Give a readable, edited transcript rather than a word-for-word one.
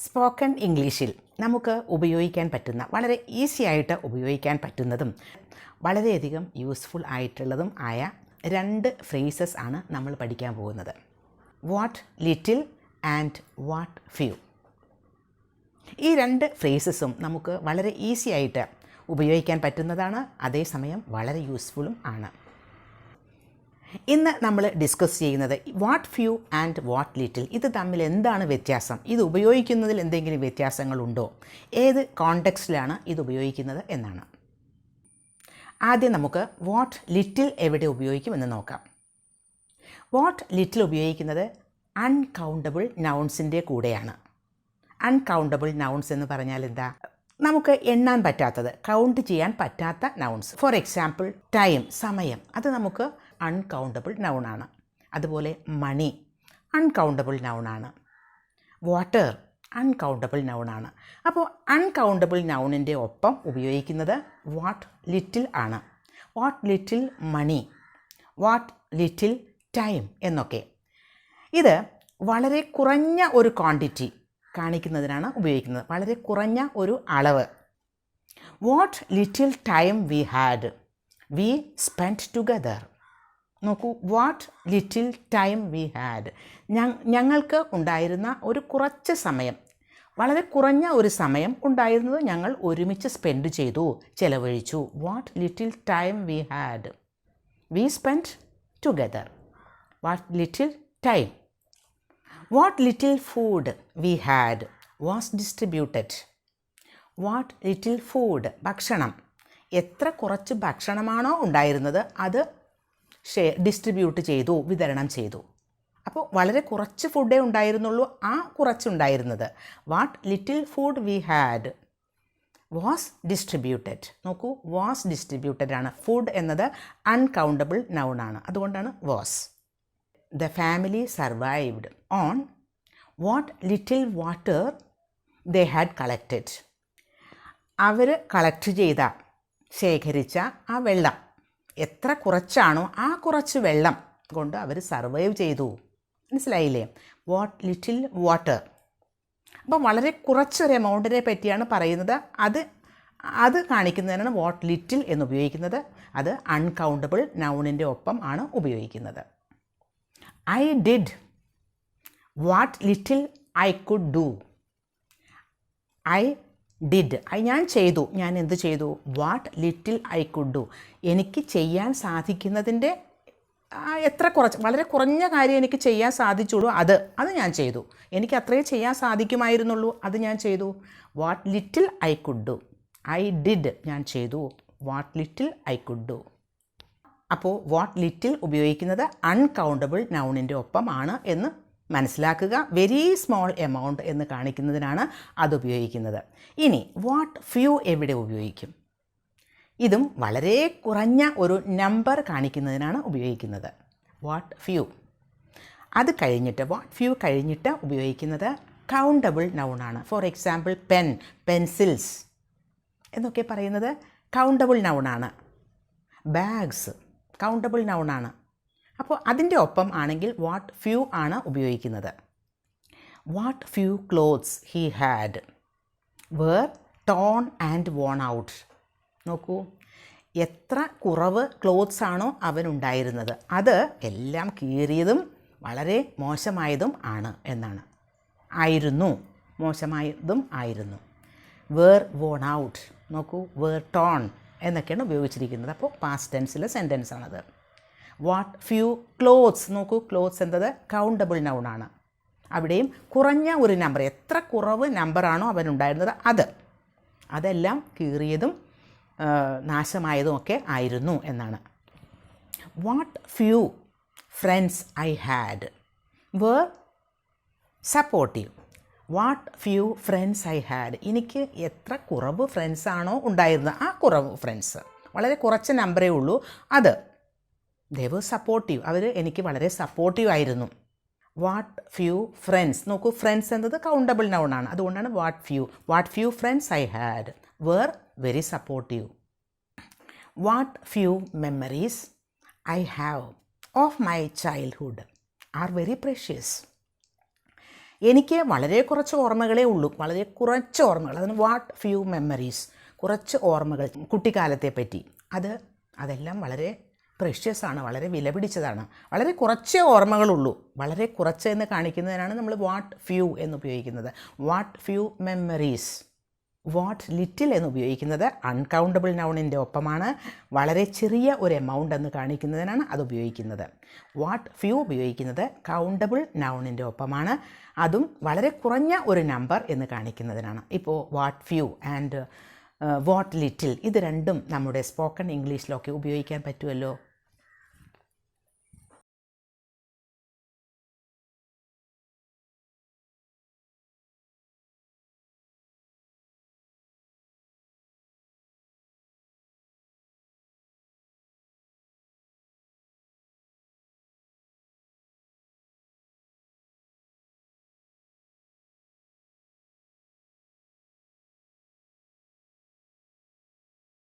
Spoken ഇംഗ്ലീഷിൽ നമുക്ക് ഉപയോഗിക്കാൻ പറ്റുന്ന വളരെ ഈസി ആയിട്ട് ഉപയോഗിക്കാൻ പറ്റുന്നതും വളരെയധികം യൂസ്ഫുൾ ആയിട്ടുള്ളതും ആയ 2 ഫ്രേസസ് ആണ് നമ്മൾ പഠിക്കാൻ പോകുന്നത്. What little and what few. ഈ 2 ഫ്രേസസും നമുക്ക് വളരെ ഈസി ആയിട്ട് ഉപയോഗിക്കാൻ പറ്റുന്നതാണ്, അതേസമയം വളരെ യൂസ്ഫുള്ളും ആണ്. ഇന്ന് നമ്മൾ ഡിസ്കസ് ചെയ്യുന്നത് what few and what little. ഇത് തമ്മിൽ എന്താണ് വ്യത്യാസം, ഇത് ഉപയോഗിക്കുന്നതിൽ എന്തെങ്കിലും വ്യത്യാസങ്ങളുണ്ടോ, ഏത് കോണ്ടെക്സ്റ്റിലാണ് ഇത് ഉപയോഗിക്കുന്നത് എന്നാണ്. ആദ്യം നമുക്ക് വാട്ട് ലിറ്റിൽ എവിടെ ഉപയോഗിക്കുമെന്ന് നോക്കാം. വാട്ട് ലിറ്റിൽ ഉപയോഗിക്കുന്നത് അൺകൗണ്ടബിൾ നൗൺസിൻ്റെ കൂടെയാണ്. അൺകൗണ്ടബിൾ നൗൺസ് എന്ന് പറഞ്ഞാൽ എന്താ? നമുക്ക് എണ്ണാൻ പറ്റാത്തത്, കൗണ്ട് ചെയ്യാൻ പറ്റാത്ത നൗൺസ്. ഫോർ എക്സാമ്പിൾ ടൈം, സമയം, അത് നമുക്ക് അൺകൗണ്ടബിൾ നൗണാണ്. അതുപോലെ മണി അൺകൗണ്ടബിൾ നൗണാണ്. വാട്ടർ അൺകൗണ്ടബിൾ നൗണാണ്. അപ്പോൾ അൺകൗണ്ടബിൾ നൗണിൻ്റെ ഒപ്പം ഉപയോഗിക്കുന്നത് വാട്ട് ലിറ്റിൽ ആണ്. What little money, what little time എന്നൊക്കെ. ഇത് വളരെ കുറഞ്ഞ ഒരു ക്വാണ്ടിറ്റി കാണിക്കുന്നതിനാണ് ഉപയോഗിക്കുന്നത്, വളരെ കുറഞ്ഞ ഒരു അളവ്. What little time we had, we spend together. നോക്കൂ, what little time we had, ഞങ്ങൾക്ക് ഉണ്ടായിരുന്ന ഒരു കുറച്ച് സമയം, വളരെ കുറഞ്ഞ ഒരു സമയം ഉണ്ടായിരുന്നത് ഞങ്ങൾ ഒരുമിച്ച് സ്പെൻഡ് ചെയ്തു, ചെലവഴിച്ചു. What little time we had, we spend together. What little time. What little food we had was distributed. What little food, ഭക്ഷണം, എത്ര കുറച്ച് ഭക്ഷണമാണോ ഉണ്ടായിരുന്നത് അത് ഡിസ്ട്രിബ്യൂട്ട് ചെയ്തു, വിതരണം ചെയ്തു. അപ്പോൾ വളരെ കുറച്ച് ഫുഡേ ഉണ്ടായിരുന്നുള്ളൂ, ആ കുറച്ചുണ്ടായിരുന്നത്. What little food we had was distributed. നോക്കൂ, വാസ് ഡിസ്ട്രിബ്യൂട്ടഡ് ആണ്. ഫുഡ് എന്നത് അൺകൗണ്ടബിൾ നൗണാണ്, അതുകൊണ്ടാണ് was. The family survived on what little water they had collected. അവർ കളക്ട് ചെയ്ത, ശേഖരിച്ച ആ വെള്ളം, എത്ര കുറച്ചാണോ ആ കുറച്ച് വെള്ളം കൊണ്ട് അവർ സർവൈവ് ചെയ്തു. മനസ്സിലായില്ലേ? What little water. അപ്പം വളരെ കുറച്ചൊരു എമൗണ്ടിനെ പറ്റിയാണ് പറയുന്നത്. അത് കാണിക്കുന്നതിനാണ് വാട്ട് ലിറ്റിൽ എന്ന് ഉപയോഗിക്കുന്നത്. അത് അൺകൗണ്ടബിൾ നൗണിൻ്റെ ഒപ്പം ആണ് ഉപയോഗിക്കുന്നത്. I did what little I could do. I did, ഞാൻ ചെയ്തു, ഞാൻ എന്ത് ചെയ്തു? What little I could do, എനിക്ക് ചെയ്യാൻ സാധിക്കുന്നതിൻ്റെ എത്ര കുറച്ച്, വളരെ കുറഞ്ഞ കാര്യം എനിക്ക് ചെയ്യാൻ സാധിച്ചുള്ളൂ, അത് ഞാൻ ചെയ്തു. എനിക്ക് അത്രയും ചെയ്യാൻ സാധിക്കുമായിരുന്നുള്ളൂ, അത് ഞാൻ ചെയ്തു. What little I could do, I did, ഞാൻ ചെയ്തു. What little I could do. അപ്പോൾ വാട്ട് ലിറ്റിൽ ഉപയോഗിക്കുന്നത് അൺകൗണ്ടബിൾ നൗണിൻ്റെ ഒപ്പമാണ് എന്ന് മനസ്സിലാക്കുക. വെരി സ്മോൾ എമൗണ്ട് എന്ന് കാണിക്കുന്നതിനാണ് അത് ഉപയോഗിക്കുന്നത്. ഇനി വാട്ട് ഫ്യൂ എവിടെ ഉപയോഗിക്കും? ഇതും വളരെ കുറഞ്ഞ ഒരു നമ്പർ കാണിക്കുന്നതിനാണ് ഉപയോഗിക്കുന്നത്. What few. അത് കഴിഞ്ഞിട്ട്, വാട്ട് ഫ്യൂ കഴിഞ്ഞിട്ട് ഉപയോഗിക്കുന്നത് കൗണ്ടബിൾ നൗണാണ്. ഫോർ എക്സാമ്പിൾ പെൻ, പെൻസിൽസ് എന്നൊക്കെ പറയുന്നത് കൗണ്ടബിൾ നൗണാണ്. ബാഗ്സ് കൗണ്ടബിൾ നൗണാണ്. അപ്പോൾ അതിൻ്റെ ഒപ്പം ആണെങ്കിൽ വാട്ട് ഫ്യൂ ആണ് ഉപയോഗിക്കുന്നത്. What few clothes he had were torn and worn out. നോക്കൂ, എത്ര കുറവ് ക്ലോത്ത്സ് ആണോ അവനുണ്ടായിരുന്നത് അത് എല്ലാം കീറിയതും വളരെ മോശമായതും ആണ് എന്നാണ്. ആയിരുന്നു, മോശമായതും ആയിരുന്നു. Were worn out. നോക്കൂ, വേർ ടോൺ എന്നൊക്കെയാണ് ഉപയോഗിച്ചിരിക്കുന്നത്. അപ്പോൾ പാസ്റ്റ് ടെൻസിലെ സെൻറ്റൻസ് ആണത്. What few clothes. നോക്കൂ, ക്ലോത്ത്സ് എന്നത് കൗണ്ടബിൾ നൗണാണ്. അവിടെയും കുറഞ്ഞ ഒരു നമ്പർ, എത്ര കുറവ് നമ്പറാണോ അവനുണ്ടായിരുന്നത് അതെല്ലാം കീറിയതും നാശമായതും ഒക്കെ ആയിരുന്നു എന്നാണ്. What few friends I had were supportive. What few friends I had, എനിക്ക് എത്ര കുറവ് ഫ്രണ്ട്സാണോ ഉണ്ടായിരുന്നത് ആ കുറവ് ഫ്രണ്ട്സ്, വളരെ കുറച്ച് നമ്പറേ ഉള്ളൂ, they were സപ്പോർട്ടീവ്, അവർ എനിക്ക് വളരെ സപ്പോർട്ടീവ് ആയിരുന്നു. What few friends. നോക്കൂ, ഫ്രണ്ട്സ് എന്നത് കൗണ്ടബിൾ നൗണാണ്, അതുകൊണ്ടാണ് what few friends I had were very supportive. What few memories I have of my childhood are very precious. എനിക്ക് വളരെ കുറച്ച് ഓർമ്മകളേ ഉള്ളൂ, വളരെ കുറച്ച് ഓർമ്മകൾ. അതിന് വാട്ട് ഫ്യൂ മെമ്മറീസ്, കുറച്ച് ഓർമ്മകൾ കുട്ടിക്കാലത്തെ പറ്റി. അതെല്ലാം വളരെ പ്രഷ്യസ് ആണ്, വളരെ വിലപിടിച്ചതാണ്. വളരെ കുറച്ചേ ഓർമ്മകളുള്ളൂ. വളരെ കുറച്ച് എന്ന് കാണിക്കുന്നതിനാണ് നമ്മൾ വാട്ട് ഫ്യൂ എന്ന് ഉപയോഗിക്കുന്നത്. What few memories. What little എന്ന് ഉപയോഗിക്കുന്നത് അൺകൗണ്ടബിൾ നൗണിൻ്റെ ഒപ്പമാണ്. വളരെ ചെറിയ ഒരു എമൗണ്ട് എന്ന് കാണിക്കുന്നതിനാണ് അത് ഉപയോഗിക്കുന്നത്. വാട്ട് ഫ്യൂ ഉപയോഗിക്കുന്നത് കൗണ്ടബിൾ നൗണിൻ്റെ ഒപ്പമാണ്, അതും വളരെ കുറഞ്ഞ ഒരു നമ്പർ എന്ന് കാണിക്കുന്നതിനാണ്. ഇപ്പോൾ what few and what little ഇത് രണ്ടും നമ്മുടെ സ്പോക്കൺ ഇംഗ്ലീഷിലൊക്കെ ഉപയോഗിക്കാൻ പറ്റുമല്ലോ.